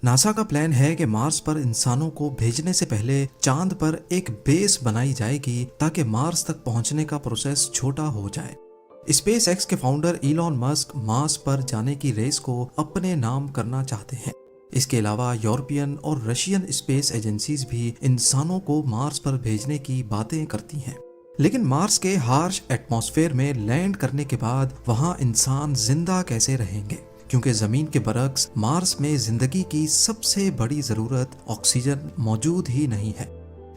NASA का plan है कि मार्स पर इंसानों को भेजने से पहले चांद पर एक बेस बनाई जाएगी ताकि मार्स तक पहुंचने का प्रोसेस छोटा हो जाए। स्पेस एक्स के फाउंडर इलॉन मस्क मार्स पर जाने की रेस को अपने नाम करना चाहते हैं। इसके अलावा यूरोपियन और रशियन स्पेस एजेंसीज भी इंसानों को मार्स पर भेजने की बातें करती हैं। लेकिन मार्स के हार्श एटमॉस्फेयर में लैंड करने के बाद वहां इंसान जिंदा कैसे रहेंगे, क्योंकि जमीन के बरक्स मार्स में जिंदगी की सबसे बड़ी जरूरत ऑक्सीजन मौजूद ही नहीं है।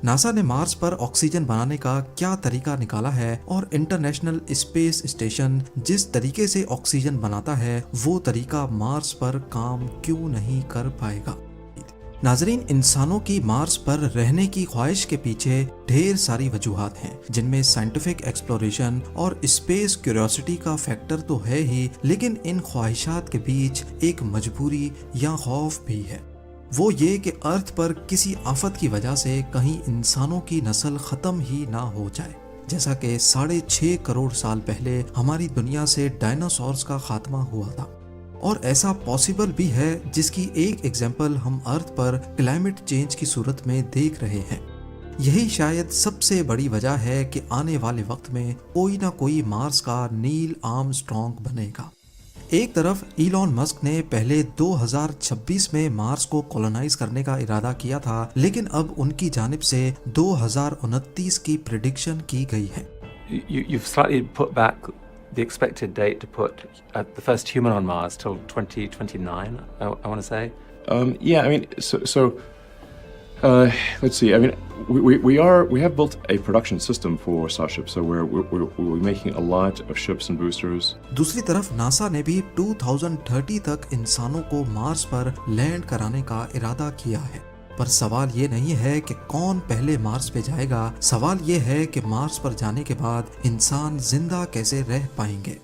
नासा ने मार्स पर ऑक्सीजन बनाने का क्या तरीका निकाला है और इंटरनेशनल स्पेस स्टेशन जिस तरीके से ऑक्सीजन बनाता है वो तरीका मार्स पर काम क्यों नहीं कर पाएगा। नाजरीन, इंसानों की मार्स पर रहने की ख्वाहिश के पीछे ढेर सारी वजूहात हैं, जिनमें साइंटिफिक एक्सप्लोरेशन और स्पेस क्यूरियोसिटी का फैक्टर तो है ही, लेकिन इन ख्वाहिशात के बीच एक मजबूरी या खौफ भी है। वो ये कि अर्थ पर किसी आफत की वजह से कहीं इंसानों की नस्ल खत्म ही ना हो जाए, जैसा कि 6.5 करोड़ साल पहले हमारी दुनिया से डायनासोर्स का खात्मा हुआ था। और ऐसा पॉसिबल भी है, जिसकी एक एग्जाम्पल हम अर्थ पर क्लाइमेट चेंज की सूरत में देख रहे हैं। यही शायद सबसे बड़ी वजह है कि आने वाले वक्त में कोई ना कोई मार्स का नील आर्मस्ट्रॉन्ग बनेगा। एक तरफ इलॉन मस्क ने पहले 2026 में मार्स को कॉलोनाइज करने का इरादा किया था, लेकिन अब उनकी जानिब से 2029 की प्रेडिक्शन की गई है। You've slightly put back the expected date to put the first human on Mars till 2029, I want to say. Yeah, I mean, let's see. I mean, we have built a production system for Starship, so we're making a lot of ships and boosters. दूसरी तरफ NASA ने भी 2030 तक इंसानों को Mars पर land कराने का इरादा किया है। पर सवाल ये नहीं है कि कौन पहले मार्स पे जाएगा, सवाल ये है कि मार्स पर जाने के बाद इंसान जिंदा कैसे रह पाएंगे।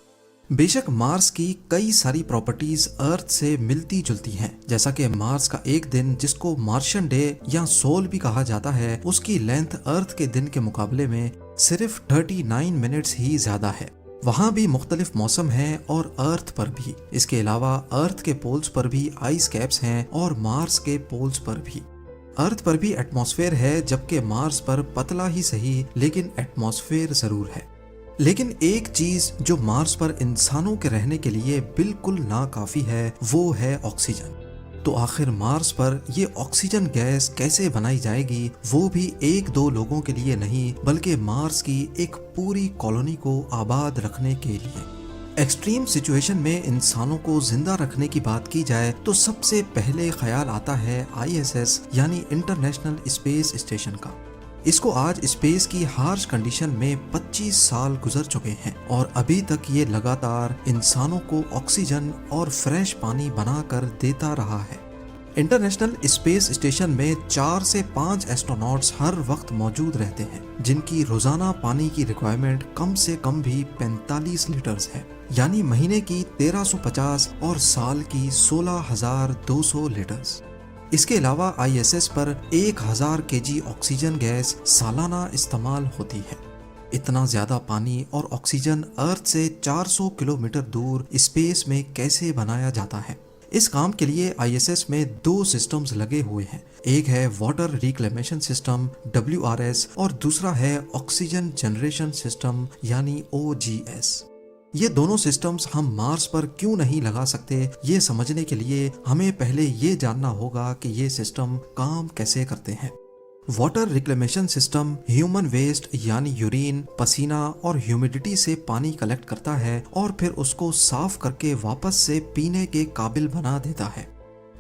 बेशक मार्स की कई सारी प्रॉपर्टीज अर्थ से मिलती जुलती हैं, जैसा कि मार्स का एक दिन, जिसको मार्शियन डे या सोल भी कहा जाता है, उसकी लेंथ अर्थ के दिन के मुकाबले में सिर्फ 39 मिनट्स ही ज्यादा है। वहाँ भी मुख्तलिफ मौसम हैं और अर्थ पर भी। इसके अलावा अर्थ के पोल्स पर भी आइस कैप्स हैं और मार्स के पोल्स पर भी। अर्थ पर भी एटमॉस्फेयर है, जबकि मार्स पर पतला ही सही लेकिन एटमॉस्फेयर जरूर है। लेकिन एक चीज जो मार्स पर इंसानों के रहने के लिए बिल्कुल नाकाफी है, वो है ऑक्सीजन। तो आखिर मार्स पर ये ऑक्सीजन गैस कैसे बनाई जाएगी, वो भी एक दो लोगों के लिए नहीं, बल्कि मार्स की एक पूरी कॉलोनी को आबाद रखने के लिए। एक्सट्रीम सिचुएशन में इंसानों को जिंदा रखने की बात की जाए तो सबसे पहले ख्याल आता है ISS यानी इंटरनेशनल स्पेस स्टेशन का। इसको आज स्पेस की हार्श कंडीशन में 25 साल गुजर चुके हैं और अभी तक ये लगातार इंसानों को ऑक्सीजन और फ्रेश पानी बनाकर देता रहा है। इंटरनेशनल स्पेस स्टेशन में 4 से 5 एस्ट्रोनॉट्स हर वक्त मौजूद रहते हैं, जिनकी रोजाना पानी की रिक्वायरमेंट कम से कम भी 45 लीटर्स है, यानी महीने की 1350 और साल की 16,200 लीटर्स। इसके अलावा ISS पर 1000 केजी ऑक्सीजन गैस सालाना इस्तेमाल होती है। इतना ज्यादा पानी और ऑक्सीजन अर्थ से 400 किलोमीटर दूर स्पेस में कैसे बनाया जाता है? इस काम के लिए ISS में 2 सिस्टम्स लगे हुए हैं। एक है वाटर रिक्लेमेशन सिस्टम WRS और दूसरा है ऑक्सीजन जनरेशन सिस्टम यानी OGS। ये दोनों सिस्टम्स हम मार्स पर क्यों नहीं लगा सकते, ये समझने के लिए हमें पहले ये जानना होगा कि ये सिस्टम काम कैसे करते हैं। Water reclamation system human waste यानी यूरिन, पसीना और ह्यूमिडिटी से पानी कलेक्ट करता है और फिर उसको साफ करके वापस से पीने के काबिल बना देता है।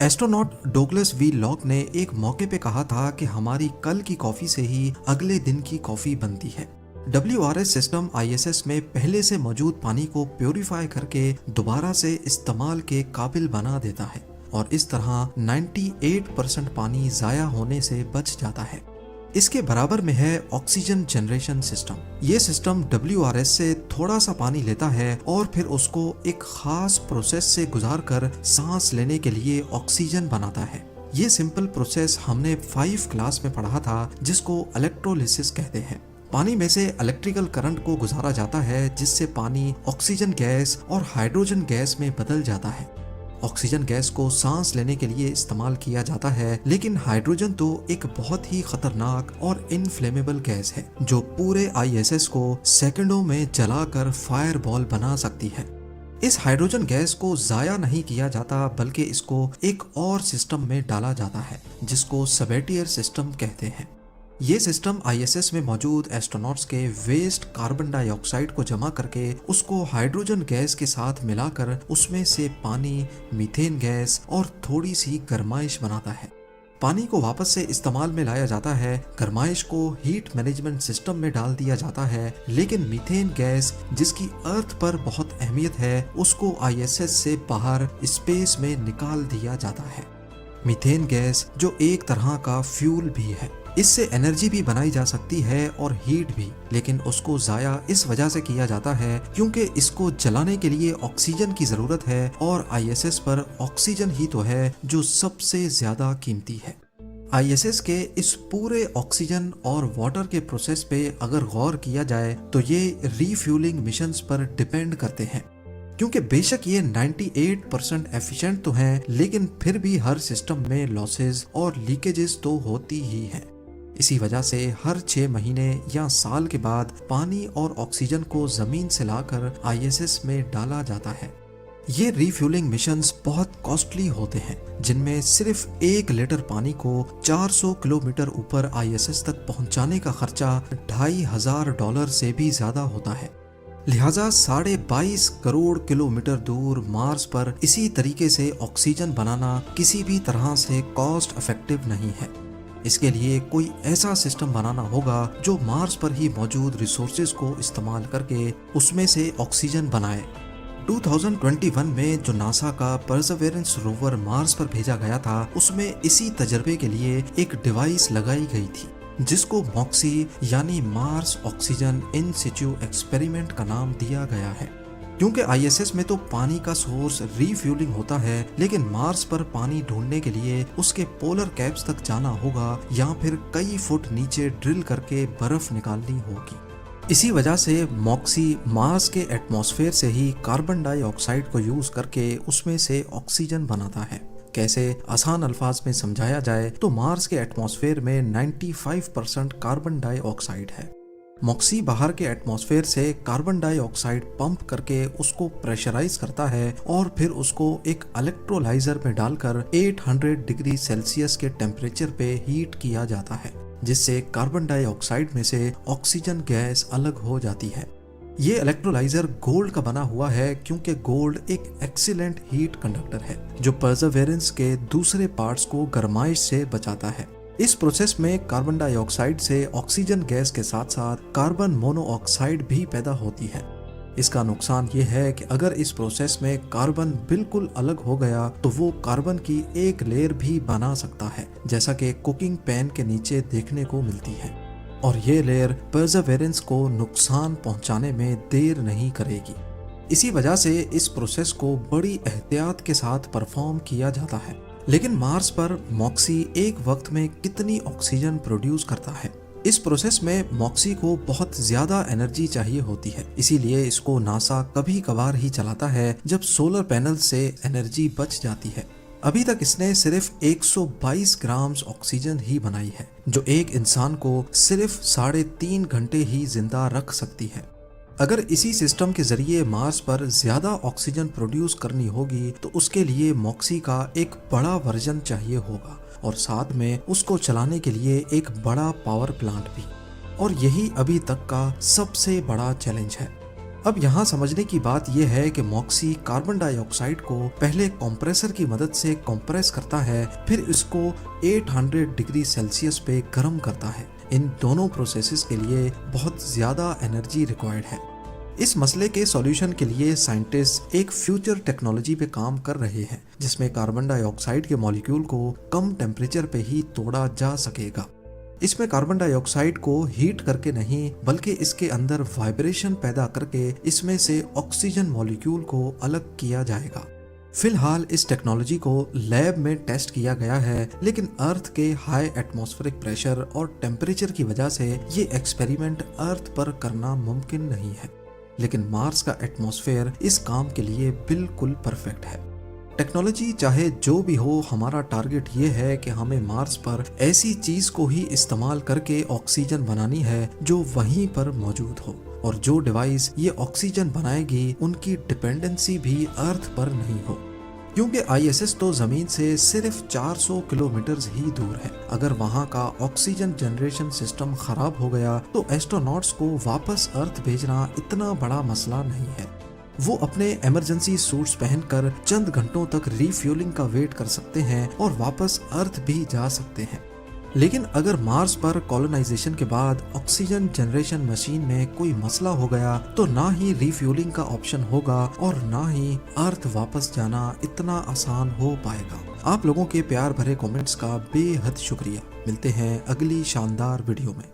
एस्ट्रोनॉट डोगलस वी लॉक ने एक मौके पे कहा था कि हमारी कल की कॉफी से ही अगले दिन की कॉफी बनती है। WRS सिस्टम ISS में पहले से मौजूद पानी को प्योरीफाई करके दोबारा से इस्तेमाल के काबिल बना देता है और इस तरह 98% पानी जाया होने से बच जाता है। इसके बराबर में है ऑक्सीजन जनरेशन सिस्टम। ये सिस्टम WRS से थोड़ा सा पानी लेता है और फिर उसको एक खास प्रोसेस से गुजारकर सांस लेने के लिए ऑक्सीजन बनाता है। ये सिंपल प्रोसेस हमने 5 क्लास में पढ़ा था, जिसको इलेक्ट्रोलिसिस कहते हैं। पानी में से इलेक्ट्रिकल करंट को गुजारा जाता है, जिससे पानी ऑक्सीजन गैस और हाइड्रोजन गैस में बदल जाता है। ऑक्सीजन गैस को सांस लेने के लिए इस्तेमाल किया जाता है, लेकिन हाइड्रोजन तो एक बहुत ही खतरनाक और इनफ्लेमेबल गैस है जो पूरे ISS को सेकंडों में जलाकर फायरबॉल बना सकती है। इस हाइड्रोजन गैस को जाया नहीं किया जाता, बल्कि इसको एक और सिस्टम में डाला जाता है जिसको सबेटियर सिस्टम कहते हैं। ये सिस्टम ISS में मौजूद एस्ट्रोनॉट्स के वेस्ट कार्बन डाइऑक्साइड को जमा करके उसको हाइड्रोजन गैस के साथ मिलाकर उसमें से पानी, मीथेन गैस और थोड़ी सी गर्माइश बनाता है। पानी को वापस से इस्तेमाल में लाया जाता है, गर्माइश को हीट मैनेजमेंट सिस्टम में डाल दिया जाता है, लेकिन मीथेन गैस जिसकी अर्थ पर बहुत अहमियत है उसको ISS से बाहर स्पेस में निकाल दिया जाता है। मीथेन गैस जो एक तरह का फ्यूल भी है, इससे एनर्जी भी बनाई जा सकती है और हीट भी, लेकिन उसको जाया इस वजह से किया जाता है क्योंकि इसको जलाने के लिए ऑक्सीजन की जरूरत है और ISS पर ऑक्सीजन ही तो है जो सबसे ज्यादा कीमती है। ISS के इस पूरे ऑक्सीजन और वाटर के प्रोसेस पे अगर गौर किया जाए तो ये रीफ्यूलिंग मिशंस पर डिपेंड करते हैं, क्योंकि बेशक ये 98% एफिशिएंट तो हैं, लेकिन फिर भी हर सिस्टम में लॉसेस और लीकेजेस तो होती ही हैं। इसी वजह से हर 6 महीने या साल के बाद पानी और ऑक्सीजन को जमीन से लाकर ISS में डाला जाता है। ये रीफ्यूलिंग मिशंस बहुत कॉस्टली होते हैं, जिनमें सिर्फ 1 लीटर पानी को 400 किलोमीटर ऊपर ISS तक पहुंचाने का खर्चा $2,500 से भी ज्यादा होता है। लिहाजा 22.5 करोड़ किलोमीटर दूर मार्स पर इसी तरीके से ऑक्सीजन बनाना किसी भी तरह से कॉस्ट इफेक्टिव नहीं है। इसके लिए कोई ऐसा सिस्टम बनाना होगा जो मार्स पर ही मौजूद रिसोर्सेज को इस्तेमाल करके उसमें से ऑक्सीजन बनाए। 2021 में जो नासा का परसेवरेंस रोवर मार्स पर भेजा गया था, उसमें इसी तजर्बे के लिए एक डिवाइस लगाई गई थी जिसको मॉक्सी यानी मार्स ऑक्सीजन इन सिचु एक्सपेरिमेंट का नाम दिया गया है। क्योंकि ISS में तो पानी का सोर्स रीफ्यूलिंग होता है, लेकिन मार्स पर पानी ढूंढने के लिए उसके पोलर कैप्स तक जाना होगा या फिर कई फुट नीचे ड्रिल करके बर्फ निकालनी होगी। इसी वजह से मॉक्सी मार्स के एटमॉस्फेयर से ही कार्बन डाइऑक्साइड को यूज करके उसमें से ऑक्सीजन बनाता है। कैसे, आसान अल्फाज में समझाया जाए तो मार्स के एटमॉस्फेयर में 95% कार्बन डाइऑक्साइड है। मॉक्सी बाहर के एटमॉस्फेयर से कार्बन डाइऑक्साइड पंप करके उसको प्रेशराइज करता है और फिर उसको एक इलेक्ट्रोलाइजर में डालकर 800 डिग्री सेल्सियस के टेम्परेचर पे हीट किया जाता है, जिससे कार्बन डाइऑक्साइड में से ऑक्सीजन गैस अलग हो जाती है। ये इलेक्ट्रोलाइजर गोल्ड का बना हुआ है, क्योंकि गोल्ड एक एक्सीलेंट हीट कंडक्टर है जो परसेवरेंस के दूसरे पार्ट्स को गर्माइश से बचाता है। इस प्रोसेस में कार्बन डाइऑक्साइड से ऑक्सीजन गैस के साथ साथ कार्बन मोनोऑक्साइड भी पैदा होती है। इसका नुकसान ये है कि अगर इस प्रोसेस में कार्बन बिल्कुल अलग हो गया तो वो कार्बन की एक लेयर भी बना सकता है, जैसा कि कुकिंग पैन के नीचे देखने को मिलती है, और ये लेयर परसेवरेंस को नुकसान पहुंचाने में देर नहीं करेगी। इसी वजह से इस प्रोसेस को बड़ी एहतियात के साथ परफॉर्म किया जाता है। लेकिन मार्स पर मॉक्सी एक वक्त में कितनी ऑक्सीजन प्रोड्यूस करता है? इस प्रोसेस में मॉक्सी को बहुत ज्यादा एनर्जी चाहिए होती है, इसीलिए इसको नासा कभी कभार ही चलाता है जब सोलर पैनल से एनर्जी बच जाती है। अभी तक इसने सिर्फ 122 ग्राम ऑक्सीजन ही बनाई है, जो एक इंसान को सिर्फ 3.5 घंटे ही जिंदा रख सकती है। अगर इसी सिस्टम के जरिए मार्स पर ज्यादा ऑक्सीजन प्रोड्यूस करनी होगी तो उसके लिए मॉक्सी का एक बड़ा वर्जन चाहिए होगा, और साथ में उसको चलाने के लिए एक बड़ा पावर प्लांट भी, और यही अभी तक का सबसे बड़ा चैलेंज है। अब यहाँ समझने की बात यह है कि मॉक्सी कार्बन डाइऑक्साइड को पहले कंप्रेसर की मदद से कंप्रेस करता है, फिर इसको 800 डिग्री सेल्सियस पे गर्म करता है। इन दोनों प्रोसेसेस के लिए बहुत ज्यादा एनर्जी रिक्वायर्ड है। इस मसले के सॉल्यूशन के लिए साइंटिस्ट एक फ्यूचर टेक्नोलॉजी पे काम कर रहे हैं, जिसमें कार्बन डाइऑक्साइड के मॉलिक्यूल को कम टेम्परेचर पे ही तोड़ा जा सकेगा। इसमें कार्बन डाइऑक्साइड को हीट करके नहीं, बल्कि इसके अंदर वाइब्रेशन पैदा करके इसमें से ऑक्सीजन मॉलिक्यूल को अलग किया जाएगा। फिलहाल इस टेक्नोलॉजी को लैब में टेस्ट किया गया है, लेकिन अर्थ के हाई एटमॉस्फेरिक प्रेशर और टेम्परेचर की वजह से ये एक्सपेरिमेंट अर्थ पर करना मुमकिन नहीं है। लेकिन मार्स का एटमॉस्फेयर इस काम के लिए बिल्कुल परफेक्ट है। टेक्नोलॉजी चाहे जो भी हो, हमारा टारगेट ये है कि हमें मार्स पर ऐसी चीज को ही इस्तेमाल करके ऑक्सीजन बनानी है जो वहीं पर मौजूद हो, और जो डिवाइस ये ऑक्सीजन बनाएगी उनकी डिपेंडेंसी भी अर्थ पर नहीं हो, क्योंकि ISS तो जमीन से सिर्फ 400 किलोमीटर ही दूर है। अगर वहाँ का ऑक्सीजन जनरेशन सिस्टम खराब हो गया तो एस्ट्रोनॉट्स को वापस अर्थ भेजना इतना बड़ा मसला नहीं है। वो अपने इमरजेंसी सूट्स पहनकर चंद घंटों तक रिफ्यूलिंग का वेट कर सकते हैं और वापस अर्थ भी जा सकते हैं। लेकिन अगर मार्स पर कॉलोनाइजेशन के बाद ऑक्सीजन जनरेशन मशीन में कोई मसला हो गया तो ना ही रिफ्यूलिंग का ऑप्शन होगा और ना ही अर्थ वापस जाना इतना आसान हो पाएगा। आप लोगों के प्यार भरे कमेंट्स का बेहद शुक्रिया। मिलते हैं अगली शानदार वीडियो में।